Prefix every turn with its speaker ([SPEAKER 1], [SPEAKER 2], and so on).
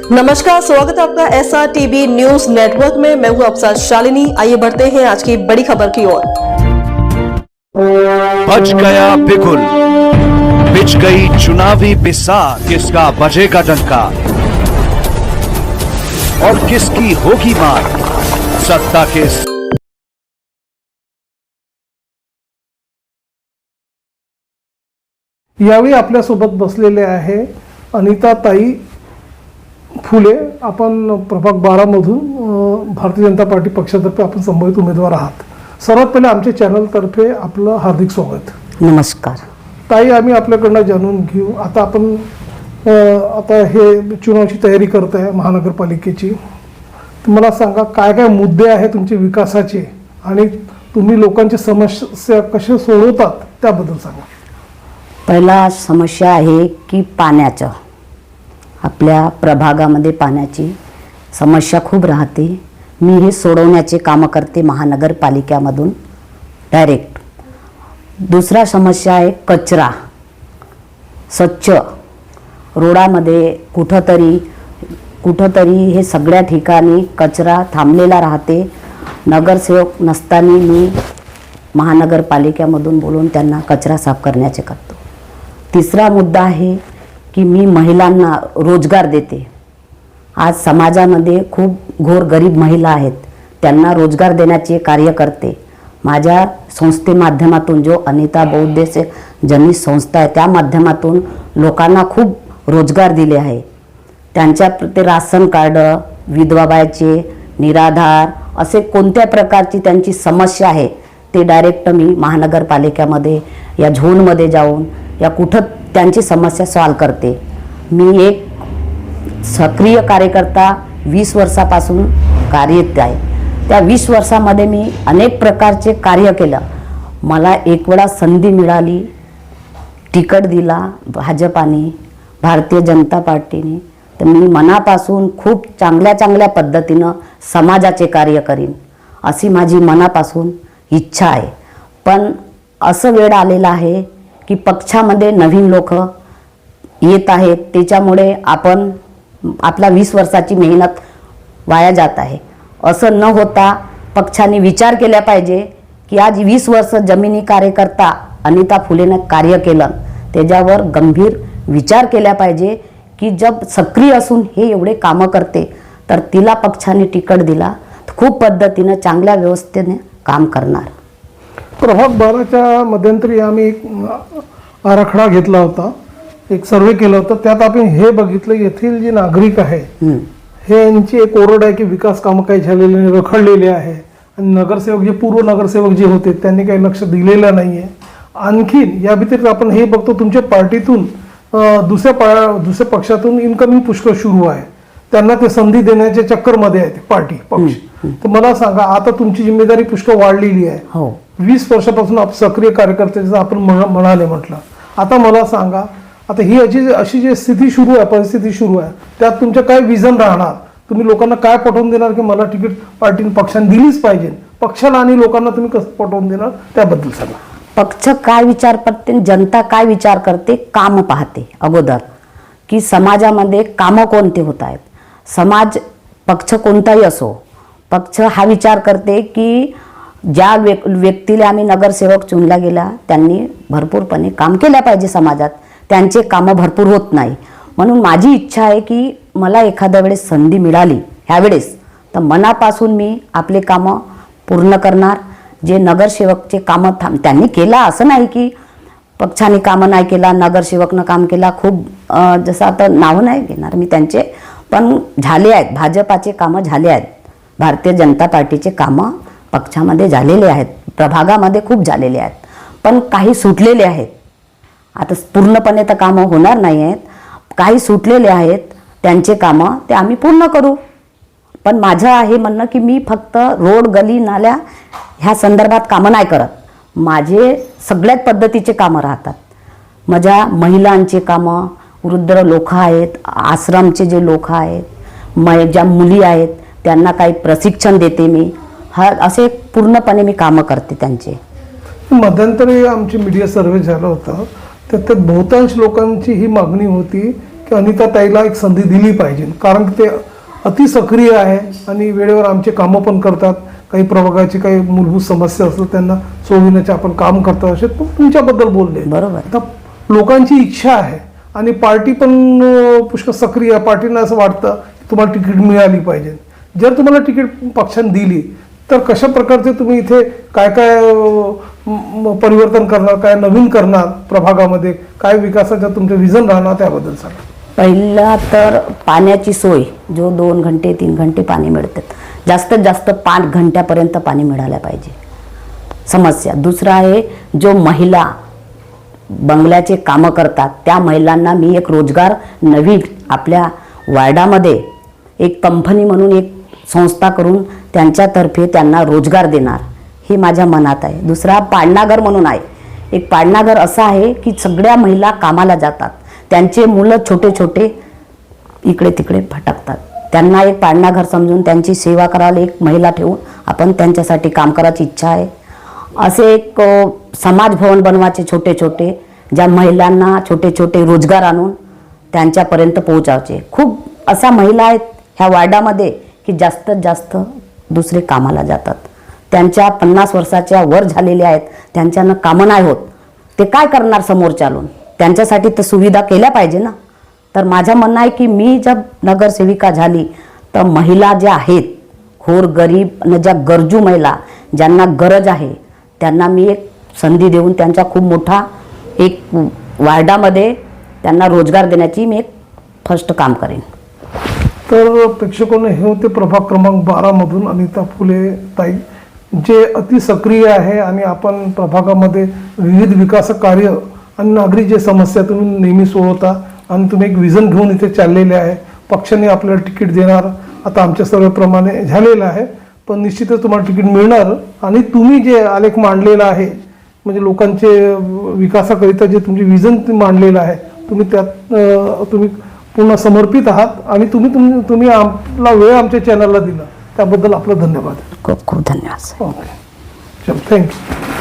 [SPEAKER 1] नमस्कार, स्वागत है आपका SRTV न्यूज नेटवर्क में। मैं हूं आपके साथ शालिनी। आइए बढ़ते हैं आज की बड़ी खबर की ओर।
[SPEAKER 2] बच गया बिगुल, बिछ गई चुनावी बिसात, किसका बजेगा डंका और किसकी होगी मात सत्ता के।
[SPEAKER 3] यावेळी आपल्यासोबत बसलेले आहे अनिताताई फुले। आपण प्रभाग 12 मधून भारतीय जनता पार्टी पक्षातर्फे आपण संभावित उमेदवार आहात। सर्वात पहिले आमच्या चॅनल तर्फे आपलं हार्दिक स्वागत।
[SPEAKER 4] नमस्कार
[SPEAKER 3] ताई, आम्ही आपल्याकडनं जाणून घेऊ, आता आपण आता हे चुनावाची तयारी करत आहे महानगरपालिकेची, तर मला सांगा काय काय मुद्दे आहेत तुमचे विकासाचे आणि तुम्ही लोकांची समस्या कशा सोडवतात त्याबद्दल सांगा।
[SPEAKER 4] पहिला समस्या आहे की पाण्याचं, आपल्या प्रभागामध्ये पाण्याची समस्या खूप राहते। मी हे सोडवण्याचे कामं करते महानगरपालिकेमधून डायरेक्ट। दुसरा समस्या आहे कचरा, स्वच्छ रोडामध्ये कुठंतरी हे सगळ्या ठिकाणी कचरा थांबलेला राहते। नगरसेवक नसताना मी महानगरपालिकेमधून बोलून त्यांना कचरा साफ करण्याचे करतो। तिसरा मुद्दा आहे की मी महिलांना रोजगार देते। आज समाजामध्ये खूप घोर गरीब महिला आहेत, त्यांना रोजगार देण्याचे कार्य करते। माझ्या संस्थे माध्यमातून जो अनिता बहुउद्देशीय जननी संस्था आहे त्या माध्यमातून लोकांना खूप रोजगार दिले आहे। त्यांच्या ते राशन कार्ड, विधवा बायाचे निराधार, असे कोणत्या प्रकारची त्यांची समस्या आहे ते डायरेक्ट मी महानगरपालिकेमध्ये या झोनमध्ये जाऊन या कुठं त्यांची समस्या सॉल्व करते। मी एक सक्रिय कार्यकर्ता 20 वर्षापासून कार्यरत आहे। त्या 20 वर्षामध्ये मी अनेक प्रकारचे कार्य केलं। मला एक वेळा संधी मिळाली, तिकीट दिला भाजपाने, भारतीय जनता पार्टीने, तर मी मनापासून खूप चांगल्या पद्धतीनं समाजाचे कार्य करीन अशी माझी मनापासून इच्छा आहे। पण असं वेळ आलेला आहे की पक्षामध्ये नवीन लोक येत आहेत, त्याच्यामुळे आपण आपला 20 वर्षाची मेहनत वाया जात आहे। असं न होता पक्षाने विचार केला पाहिजे की आज 20 वर्ष जमिनी कार्यकर्ता अनिता फुलेनं कार्य केलं, त्याच्यावर गंभीर विचार केला पाहिजे की जब सक्रिय असून हे एवढे कामं करते तर तिला पक्षाने तिकीट दिला तर खूप पद्धतीनं चांगल्या व्यवस्थेने काम करणार।
[SPEAKER 3] प्रभाग 12च्या मध्यंतरी आम्ही एक आराखडा घेतला होता, एक सर्वे केला होता। त्यात आपण हे बघितलं येथील जे नागरिक आहे हे यांची एक ओरड आहे की विकास कामं काही झालेले नाही, रखडलेले आहे आणि नगरसेवक जे पूर्व नगरसेवक जे होते त्यांनी काही लक्ष दिलेलं नाही आहे। आणखीन या व्यतिरिक्त आपण हे बघतो तुमच्या पार्टीतून दुसऱ्या पक्षातून इन्कमिंग पुष्कळ सुरू आहे, त्यांना ते संधी देण्याच्या चक्करमध्ये आहे पार्टी पक्ष। तर मला सांगा, आता तुमची जिम्मेदारी पुष्कळ वाढलेली आहे।
[SPEAKER 4] हो,
[SPEAKER 3] 20 वर्षापासून आपण सक्रिय कार्यकर्त्याचं आपण म्हणाले म्हटलं, आता मला सांगा, आता ही अशी जी स्थिती सुरू आहे, परिस्थिती सुरू आहे, त्यात तुमचं काय विजन राहणार? तुम्ही लोकांना काय पटवून देणार की मला तिकीट पार्टीने पक्षाने दिलीच पाहिजे? पक्षाला आणि लोकांना तुम्ही कसं पटवून देणार त्याबद्दल सांगा।
[SPEAKER 4] पक्ष काय विचार करते, जनता काय विचार करते, काम पाहते अगोदर की समाजामध्ये कामं कोणते होत आहेत। समाज पक्ष कोणताही असो, पक्ष हा विचार करते की ज्या व्यक्तीला आम्ही नगरसेवक चुनला गेला त्यांनी भरपूरपणे काम केल्या पाहिजे समाजात, त्यांचे कामं भरपूर होत नाही। म्हणून माझी इच्छा आहे की मला एखाद्या वेळेस संधी मिळाली ह्यावेळेस तर मनापासून मी आपले कामं पूर्ण करणार। जे नगरसेवकचे कामं त्यांनी केला असं नाही की पक्षाने कामं नाही केला, नगरसेवकनं काम केला, खूप जसं आता नावं नाही घेणार मी त्यांचे, पण झाले आहेत, भाजपाचे कामं झाले आहेत, भारतीय जनता पार्टीचे कामं पक्षामध्ये झालेले आहेत, प्रभागामध्ये खूप झालेले आहेत, पण काही सुटलेले आहेत। आता पूर्णपणे तर कामं होणार नाही आहेत, काही सुटलेले आहेत, त्यांचे कामं ते आम्ही पूर्ण करू। पण माझं आहे म्हणणं की मी फक्त रोड, गली, नाल्या ह्या संदर्भात कामं नाही करत, माझे सगळ्याच पद्धतीचे कामं राहतात। माझ्या महिलांचे कामं, वृद्ध लोक आहेत, आश्रमचे जे लोक आहेत, ज्या मुली आहेत त्यांना काही प्रशिक्षण देते मी, असे पूर्णपणे मी कामं करते त्यांचे।
[SPEAKER 3] मध्यंतरी आमची मीडिया सर्वे झाला होता, त्यात बहुतांश लोकांची ही मागणी होती की अनिता ताईला एक संधी दिली पाहिजे, कारण की ते अति सक्रिय आहे आणि वेळेवर आमचे कामं पण करतात. काही प्रभागाची काही मूलभूत समस्या असतात त्यांना सोडविण्याचे आपण काम करतो, असे तुमच्याबद्दल बोलले.
[SPEAKER 4] बरोबर.
[SPEAKER 3] आता लोकांची इच्छा आहे आणि पार्टी पण पुष्कळ सक्रिय आहे. पार्टीला असं वाटतं की तुम्हाला तिकीट मिळाली पाहिजे. जर तुम्हाला तिकीट पक्षाने दिली तर कशा प्रकारचे तुम्ही इथे काय काय परिवर्तन करणार, काय नवीन करणार, प्रभागामध्ये काय विकासाचं तुमचं विजन राहणार त्याबद्दल सांगा.
[SPEAKER 4] पहिला तर पाण्याची सोय, जो 2 घंटे 3 घंटे पाणी मिळतात, जास्तीत जास्त 5 घंट्यापर्यंत पाणी मिळालं पाहिजे, समस्या. दुसरा आहे जो महिला बंगल्याचे कामं करतात त्या महिलांना मी एक रोजगार नवीन आपल्या वार्डामध्ये एक कंपनी म्हणून एक संस्था करून त्यांच्यातर्फे त्यांना रोजगार देणार, हे माझ्या मनात आहे. दुसरा पाळणाघर म्हणून आहे. एक पाळणाघर असं आहे की सगळ्या महिला कामाला जातात, त्यांचे मुलं छोटे छोटे इकडे तिकडे भटकतात, त्यांना एक पाळणाघर समजून त्यांची सेवा करायला एक महिला ठेवून आपण त्यांच्यासाठी काम करायची इच्छा आहे. असे एक समाज भवन बनवायचे छोटे छोटे, ज्या महिलांना छोटे छोटे रोजगार आणून त्यांच्यापर्यंत पोहोचायचे. खूप अशा महिला आहेत ह्या वार्डामध्ये की जास्तीत जास्त दुसरे कामाला जातात, त्यांच्या 50 वर्षाच्या वर झालेल्या आहेत, त्यांच्यानं कामं नाही होत, ते काय करणार समोर चालून, त्यांच्यासाठी तर सुविधा केल्या पाहिजे ना. तर माझं म्हणणं आहे की मी जब नगरसेविका झाली तर महिला ज्या आहेत घोर गरीब आणि ज्या गरजू महिला ज्यांना गरज आहे त्यांना मी एक संधी देऊन त्यांचा खूप मोठा एक वार्डामध्ये त्यांना रोजगार देण्याची मी एक फर्स्ट काम करेन.
[SPEAKER 3] तर प्रेक्षकांनो, हे होते प्रभाग क्रमांक 12 मधून अनिता फुले ताई, जे अति सक्रिय आहे आणि आपण प्रभागामध्ये विविध विकास कार्य आणि नागरिक जे समस्या तुम्ही नेहमी सोडवता आणि तुम्ही एक विजन घेऊन इथे चाललेले आहे. पक्षाने आपल्याला तिकीट देणार आता आमच्या सर्वेप्रमाणे झालेलं आहे, पण निश्चितच तुम्हाला तिकीट मिळणार. आणि तुम्ही जे आलेख मांडलेला आहे म्हणजे लोकांचे विकासाकरिता जे तुमचे विजन मांडलेलं आहे, तुम्ही त्यात तुम्ही पूर्ण समर्पित आहात आणि तुम्ही आपला वेळ आमच्या चॅनलला दिला त्याबद्दल आपलं धन्यवाद.
[SPEAKER 4] खूप खूप धन्यवाद.
[SPEAKER 3] ओके, चल, थँक्यू.